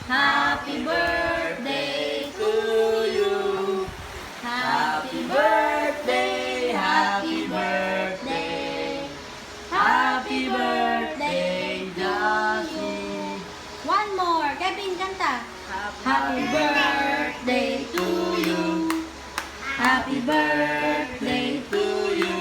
Happy birthday to you. Happy birthday, happy birthday. Happy birthday, Josie. One more. Kevin, kanta. Happy birthday to you. Happy birthday to you.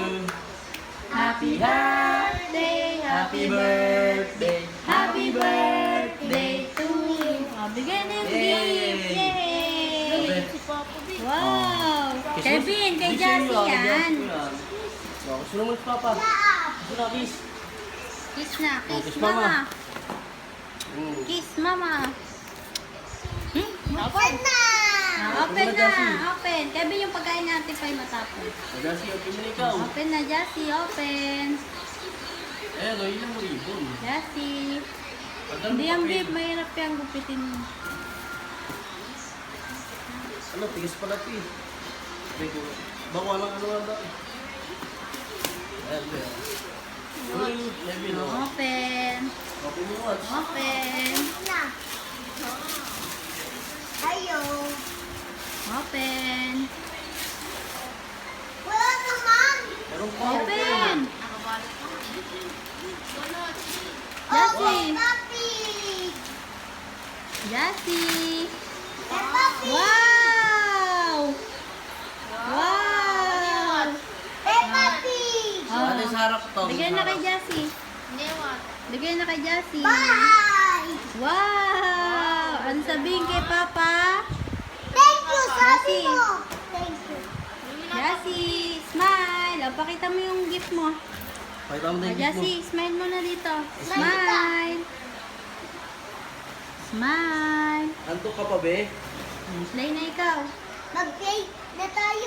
Happy birthday, happy birthday, happy birthday to you. Oh, bigyan na yung gift. Yay! Wow! Kevin, kay Jassy yan. Gusto naman si Papa. Gusto na, kiss. Kiss na, kiss Kiss mama. mama. Kiss mama. Open na! Open na, open. Kevin, yung pagkain natin pa'y matapos. Jassy, open mo na ikaw. Open na, Jassy, open. Eh, ano, yun ang ribbon. Jassy. Pagdalo Hindi mo ang papel. babe, mahirap yung gupitin mo. Ano, tigas pala ito eh. Bako lang ano nga ba? Ayan, ayan. Uy, Kevin, oh. Open. Open mo watch. Open. Na. Ayo. Open. Wala naman. Meron pa. Open. Oh, Jassy. papi. Jassy. Papi. Wow! Wow! Papi. Ano sa harap to? Bigyan na kay Jassy. Bigyan na kay Jassy. Bye. Wow! Ano sabihin kay Papa? Thank you, sabi Jassy. mo. Thank you. Jassy, smile. O, pakita mo yung gift mo. Pakita mo na O, yung gift mo. Jassy, smile mo na dito. Smile. Smile. Antok ka pa, be? Play na ikaw. Mag-play na tayo.